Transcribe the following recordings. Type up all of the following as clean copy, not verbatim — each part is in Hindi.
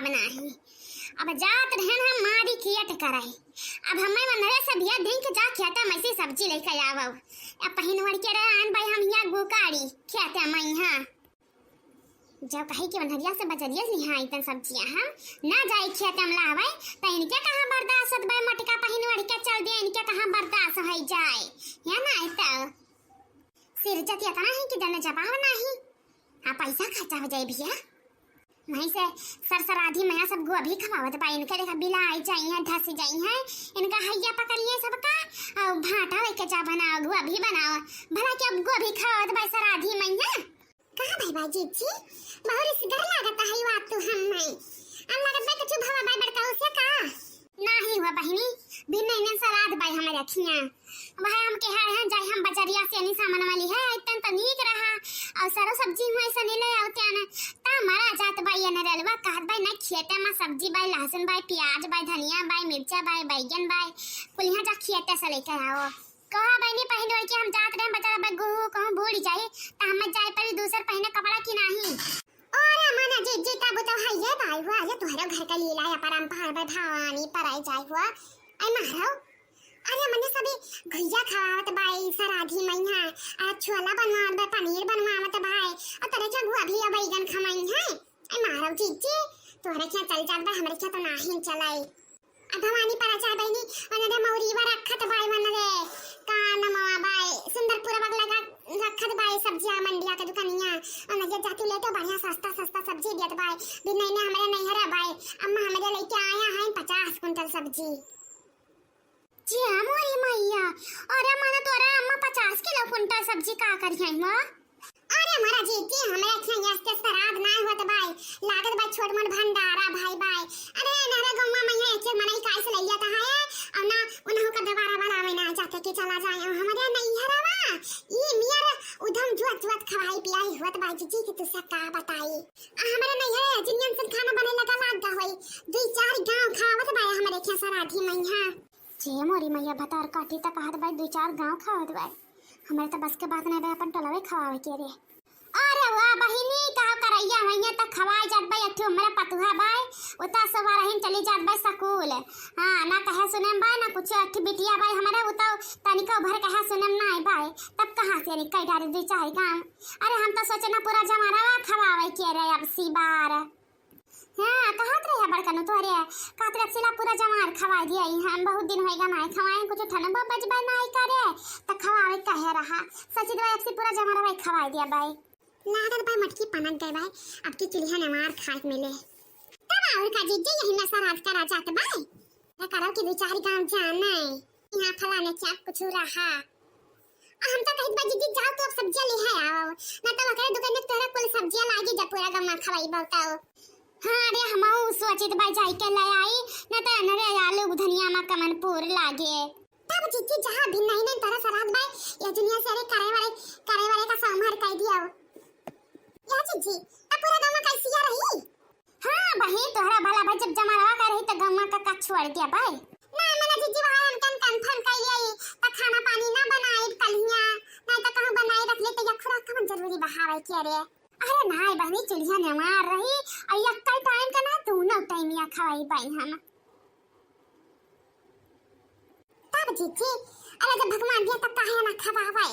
अब नहीं। अब जात रहन हम मारी खियट कराई। अब हमें मनरे सब बिया दिन के जा खेता में से सब्जी लेके आवव। अब पहिन वड़ के रहन भाई हम हिया गोकारी खेते में हां। जब कही के वनहरिया से बजरिया लिहाई तन सब्जियां हम ना जाई खेते में लावे त इनके कहां बर्दाश्त बे मटका पहिन वड़ के चल दे इनके कहां बर्दाश्त होई जाए या ना त सिर जतिया तना है कि दने जवाब नहीं। आ पैसा खर्चा हो जाए भैया वहीं से सरसराधी में सब गोभी खवावत बा इनके देखा बिलाई जाई है धस जाई है इनका हैया पकड़िए सबका और भाटा लेके जा बनाओ गोभी बनाओ भला क्या गोभी खावत बा सराधी में है कहां भाई बाजी जी बहुत डर लगता है बात तो हम नहीं हम लगता है कुछ भवा भाई बड़का उसे का नहीं हुआ बहनी भिन्न इन्हें सलाद भाई हमें रखिया भाई हम के हां जाए हम बजरिया से नहीं सामान वाली है इतन तो नीक रहा और सारो सब्जी में ऐसा नहीं ले आते ना ता मारा जात भाई ने रेलवा कहत भाई ना खेते में सब्जी भाई लहसुन भाई प्याज भाई धनिया भाई मिर्चा भाई बैगन भाई कुल यहां जा खेते से लेकर आओ कहा बहनी पहन के हम जात रहे बता भाई गहू कहूं भूल जाए ता हम जाए पर दूसर पहने कपड़ा की नहीं और माना जी का बता है ये भाई हुआ ये तुम्हारे घर का लीला या परंपरा भाई भवानी पर आई जाए हुआ आई मारो अरे मने सभी घुइया खावत भाई सराधी में है आ छोला बनवावत भाई पनीर बनवावत भाई और तरह के गोभी या बैगन खमाई है आई मारो जी तोहरे क्या चल जात भाई हमरे क्या तो नहीं चलाई अब भवानी पर आचार बहनी वनरे मौरीवा रखत भाई वनरे कानमवा भाई सुंदरपुर बगला रखत भाई सब्जियां मंडिया के दुकानिया वनरे जाती ले तो बढ़िया सस्ता सब्जी देत भाई बिना ने हमरे नहीं हरा भाई अम्मा हमरे लेके आया है 50 कुंटल सब्जी जी मोरी मैया अरे माने तोरा अम्मा 50 किलो कुंटल सब्जी का करी है मां अरे हमारा जीती हमें खेंगे अस्ते सराद ना होत भाई लागत भाई छोट मोट भंडारा भाई अरे नरे गौवा में है एक मनई काई से लइया ता है और ना उन्हों का दोबारा बनावे ना जाते कि चला जाए हमारे नहीं हरावा ई मियर उधम जुत खवाई पियाई होत भाई जी की तुसे का बताई हमारे नहीं है जिनियन से खाना बने लगा लाग होई दो चार गांव खावत भाई हमारे खे सराधी में है जे मोरी मैया भतार काटी त कहत भाई दो चार गांव खावत भाई हमारे तो बस के बात नहीं भाई अपन टलवे खवावे के रे अरे वाह बहिनी का करैया होइया त खवाई जात भाई अथु हमरा पतुहा भाई उता सवार हिन चली जात भाई स्कूल हां ना कहे सुनम भाई ना कुछ अथु बिटिया भाई हमारा उता तनिका भर कहे सुनम ना भाई तब कहां से रे कई डारे दे चाहे गांव अरे हम तो सोचे ना पूरा जमाना खवावे के रे अब सी बार हां कहत रे बड़कनु तोरे कहत रे सिला पूरा जमार खवा दिया हम बहुत दिन होएगा ना खवाए कुछ ठनबा बजबा ना करे त खवावे कहे रहा सच दवा से पूरा जमाना भाई खवा दिया भाई लागत भाई मटकी पनक गए भाई अब की चुल्हा ने मार खाए मिले तब और का जीजे यही में सराज करा जात भाई मैं करो कि बेचारी गांव जाना है यहां फलाने क्या कुछ रहा हम तो कहत भाई जीजे जाओ तो अब सब्जियां ले है आओ ना तो वकरे दुकान में तोरा कुल सब्जियां लागी जब पूरा गांव में खवाई बताओ हां अरे हमहु सोचित भाई जाई के ले आई ना तो नरे आलू धनिया में कमनपुर लागे तब जीजे जहां भी नहीं तारा सराज भाई ये दुनिया से करे वाले का संभार कर दिया या जी अब पूरा गांव में कैसी रही हां बहन तोहरा भला भाई जब जमा रहा कर रही त गांव का का छोड़ दिया भाई ना मैंने जीजी भाई हम कंफर्म कर लिया त खाना पानी ना बनाए कलिया नहीं तो कहूं बनाए रख ले तो यखरा कम जरूरी बहावे के रे अरे नहीं बहनी चुलिया ने मार रही और यक्कल टाइम का ना दोनों टाइम या खवाई भाई हम तब जीजी अरे जब भगवान दिया तब काहे ना खवावे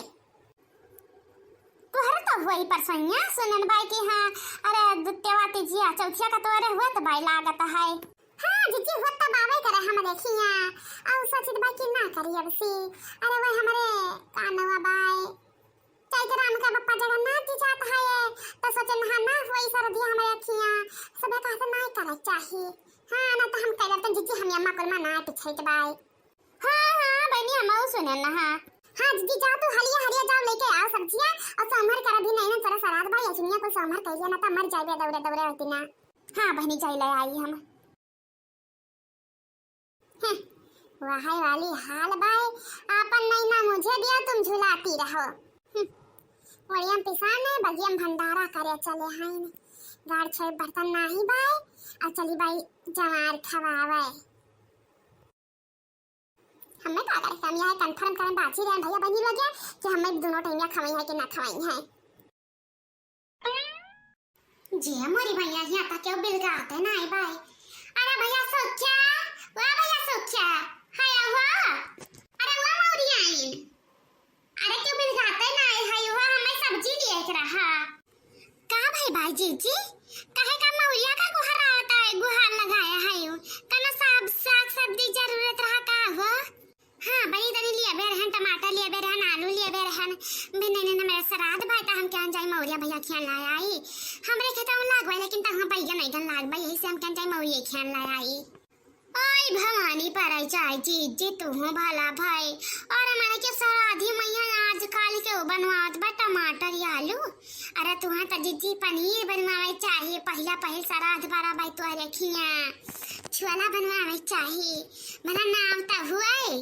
तोहर तो हुई परसोइया सुनन भाई की हां अरे दुत्यवाती जिया चौथिया का तोरे हुआ तो भाई लागत है हां जीजी हुआ तो बावे करे हम देखिया और सोचित भाई की ना करी अब सी अरे वो हमारे कानवा भाई चैत्र राम का बप्पा जगन्नाथ जी जात है तो सोचन हां ना वही सर दिया हमारे अखिया सब का से नहीं करे चाहिए हां ना तो हम कह देते जीजी हम अम्मा को मना पिछैत भाई हां बहनी हम सुनन ना हां दीदी जा तू हलिया जाओ लेके आओ सब्जियां और सोमवार कर भी नहीं ना तेरा सराद भाई सुनिया को सोमवार कह दिया ना तो मर जाए दौड़े होती ना हां बहनी जाई ले आई हम वाह वाली हाल भाई आपन नहीं ना मुझे दिया तुम झुलाती रहो बढ़िया पिसान है बगियम भंडारा करे चले हैं गाड़ छे बर्तन नहीं भाई और चली भाई जवार खवावे हमें का करे हम यह कंफर्म करन बाची रहे भैया बनी लग गया कि हमें दोनों टाइम या खवाई है कि ना खवाई है जे मोरी भैया यहाँ तक क्यों बिल गाते ना आई भाई। अरे भैया सोचा वाह भैया सोचा हाय हुआ अरे हुआ मोरी आई अरे क्यों बिल गाते ना आई हाय हुआ हमें सब्जी देख रहा का भाई जीजी काहे का मौरिया का गुहार आता है गुहार लगाया है कना साग सब्जी जरूरत रहा का हुआ। हाँ बनी तनी लिया बेरहन टमाटर लिया बेरहन आलू लिया बेरहन बिने ने मेरा सराद भाई ता हम क्या जाई मौरिया भैया खेल लाया आई हमरे खेता में लागवा लेकिन ता हम भैया नहीं गन लाग भाई यही से हम क्या जाई मौरिया खेल लाया आई। ओए भवानी पराई चाय जीजी तू हो भला भाई और हमारे के सराधी मैया आज काल के बनवात बा टमाटर या आलू अरे तुहा त जीजी पनीर बनवावे चाहिए पहल सराध बारा भाई तो रखिया छोला बनवावे चाहिए मेरा नाम त हुआ है।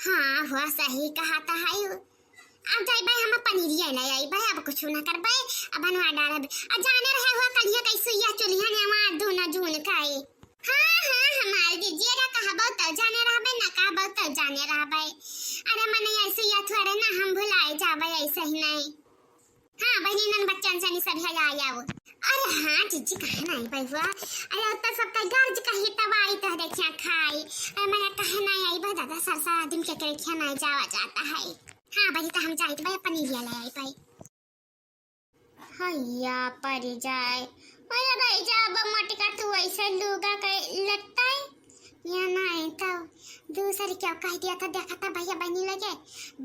हाँ हुआ सही कहा था है अब जाई भाई हम पनीर ये ले आई भाई अब कुछ ना कर भाई अब बनवा डाल अब जाने रहे हुआ कलिया कैसे या चुलिया ने मार दो ना जून खाए। हाँ हमारे दीजिए का कहा बहुत जाने रहा भाई ना कहा बहुत जाने रहा भाई अरे मने ऐसे या थोड़े ना हम भुलाए जावे ऐसे ही नहीं। हाँ बहनी नन बच्चन से सब है आया वो अरे हाँ जीजी कहा नहीं भाई हुआ अरे उतना सबका गर्ज कही तबाई तो देखिया खाई अरे मैंने कहा नहीं आई भाई दादा सरसा दिन के करे नहीं जावा जाता है। हाँ भाई तो हम जाए तो भाई पनीर ले आई भाई हैया पर जाए ओए भाई जा अब मोटी का तू ऐसे लूगा के लगता है या नहीं तो दूसरी क्या कह दिया था देखा था भैया बनी लगे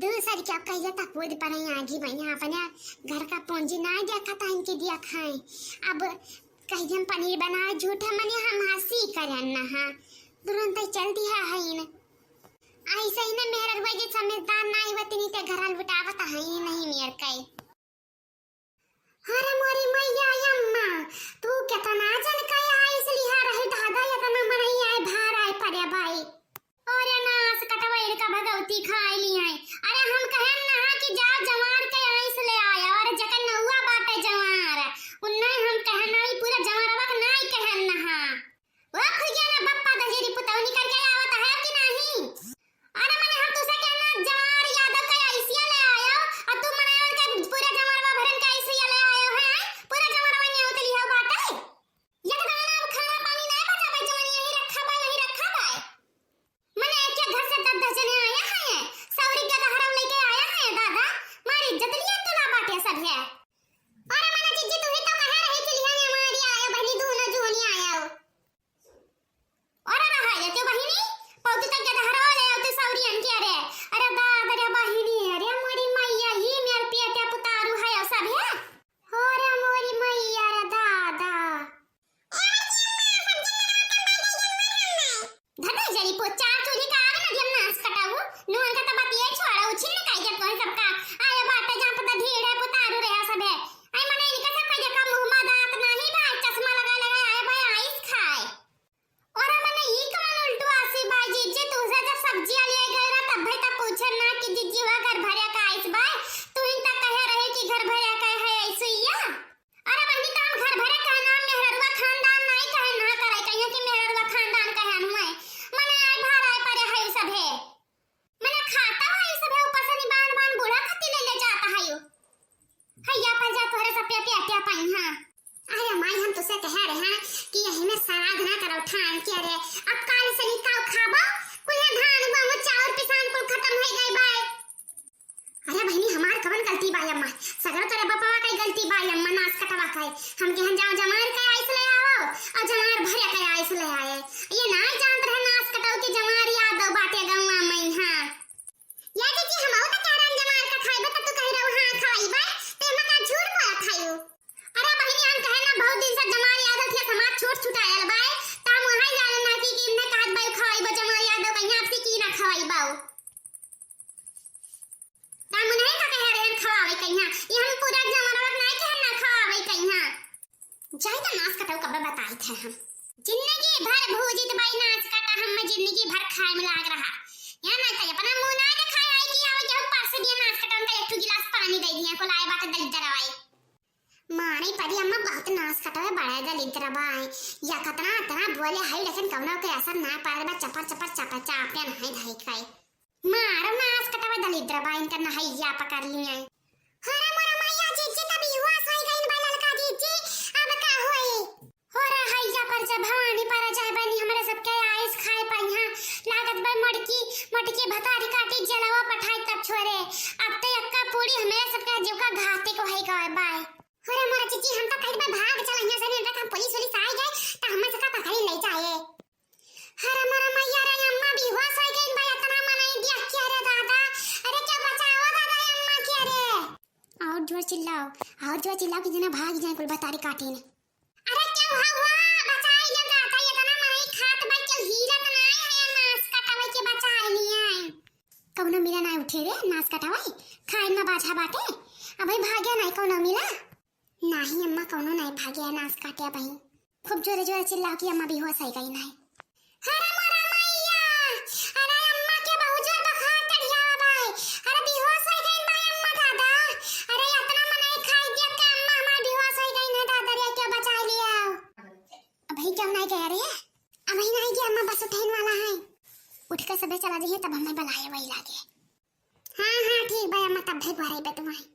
दूसरी क्या कह दिया था खुद पर आगे भैया अपने घर का पूंजी ना देखा था इनके दिया खाए अब कहीं हम पनीर बना झूठा मने हम हंसी करें ना हाँ तुरंत चल दिया है इन ऐसे ही ना मेहर हुए जे समझदार ना ही वतनी ते घर लुटावत है नहीं मेर कई। अरे मोरी मैया अम्मा तू कितना जन कई आई इसलिए रही दादा या तना मरई आए भार आए पड़े भाई और नास कटवैर का भगवती खाई ली है अरे हम कहन ना कि जा जवार के आइस ले आया और जकन नौवा बाटे जवार उन्ने हम कहन नहीं पूरा जवारवा का नहीं कहन ना वो खुजा ना बप्पा दजेरी पुतौनी करके आवत है कि नहीं। अरे मने हम तुसे कहना जवार यादव के आइसिया ले आयो और तू मने और के पूरा जवारवा भरन के आइसिया ले आयो है पूरा जवारवा नहीं होतली हो बाटे एकदम नाम खाना पानी नहीं बचा भाई जवानी यही रखा भाई मने के घर से 10 जने आया है सौरी के दहरम लेके आया है दादा मारी इज्जत लिया तो ना बाटे सब है। अरे मने जीजी तू ही तो कह रही थी लिया ने मारी आयो बहनी दोनों जोनी आयो और रहा है तो बहनी पौती तक के दहरा ले आते सौरी अनके अरे दादा रे बहनी अरे मोरी मैया ही मेर पेटे पुतारू है सब है अरे मोरी मैया रे दादा धन्ना जरी पोचा चोली का आवे ना हम नाच कटाऊ नोन का तो बतिए छोड़ा उछिन काई के कोई सबका आया बाटे जहां पता ढेर है पुतारू रे सब है आई मने इनका सब कई का मुंह में दांत नहीं भाई चश्मा लगा आया भाई आइस खाए और मने ई कौन उल्टू आसी भाई जीजी तू से जब सब्जी ले गए ना तब भाई तब पूछे ना कि जीजी वा घर भरिया का आइस भाई तू इन तक कह रहे कि घर भरिया का है ऐसैया अरे बहनी काम घर भरे का नाम मेहरवा खानदान नहीं कहे ना करे कहिए कि मेहरवा खानदान कहे हुए मने आए भार आए परे है सब है मने खाता है सब है ऊपर से निबान बान बूढ़ा खत्ती ले जाता है यो हैया पर जा तोरे सब पे पे पाई हां अरे माई हम तुसे कह रहे हैं कि यही में श्राद्ध ना करो ठान के रे अब काल से निकाल खाबो कुल धान बहु चाउर पिसान कुल खत्म हो गई भाई। अरे बहनी हमार कवन गलती बा अम्मा सगर तोरे बापा का गलती बा अम्मा नाच कटवा खाए हम केहन जाओ जमार के आइस ले आओ और जमार भरे के आइस ले आए ये ना जानत रहे नाच कटाऊ के जमार याद बाटे गौवा में हां या जी हम तो कह रहे जमार का खाइबे त तू कह रहो हां खाइबे ते मका झूठ बोला खाइयो। अरे बहनी हम कहे ना बहुत दिन से जमार यादव के समाज छोट छुटायल बाय ताम वहां जाने ना कि इन्ने काट बाय खाइबो जमार यादव कहीं आपसे की ना खवाइबाओ ताम नहीं का कह रहे खवावे कहीं ये हम पूरा जमाना नहीं कह ना खवावे कहीं जाय तो नाच कटाऊ कब बताई थे हम जिंदगी भर भूजित बाई नाच कटा हम में जिंदगी भर खाए में लाग रहा या ना कहे अपना मुंह ना दिखाए आई कि आवे के पास दिए नाच कटाऊ का एक गिलास पानी दे दिया को लाए बात दल दरवाई मारे परी अम्मा बहुत नाच कटावे बड़ा दलित रबाई या कतना बोले हाय लेकिन कवनो के असर ना पार बा चपर चापे नहीं धाई खाए मारो नाच कटावे दलित रबाई करना है या पकड़ लिए अरे मोरा मैया जीजी तभी हुआ सही गई बालल का जीजी अब का अरे मोरा चिची हम तो कहीं भाग चला यहाँ से नहीं हम पुलिस वाली आ गए तो हम से का पकड़ी ले जाए। अरे मोरा मैया रे अम्मा भी होश हो गई भाई इतना मनाई दिया क्या रे दादा। अरे क्या बचाओ दादा अम्मा क्या रे। और जोर चिल्लाओ कि जना भाग जाए कुल बतारी काटे ने। अरे क्या हुआ बचाई ले दादा इतना मनाई खात भाई चल हीला तो नहीं है नास कटावे के बचाए नहीं है। कौनो मिला नहीं उठे रे नास कटावे खाए ना बाछा बाटे अब भाई भाग्या नहीं कौनो मिला नहीं अम्मा कौनो नहीं भाग्या नास काटे भाई खूब जोरे जोरे चिल्लाओ कि अम्मा भी होश आई गई नहीं। अरे मोरा मैया अरे अम्मा के बहुत जोर बुखार चढ़िया भाई अरे बेहोश हो गई भाई अम्मा दादा। अरे इतना मनाई खाई दिया कि अम्मा हमार बेहोश हो गई ना दादा रे क्या बचा लिया। अब भाई क्यों नहीं गया रे अब भाई नहीं गया अम्मा बस उठने वाला है उठ कर सबे चला जाइए तब हमें बुलाए वही लागे। हाँ ठीक भाई अम्मा तब भाई बारे पे तुम्हारे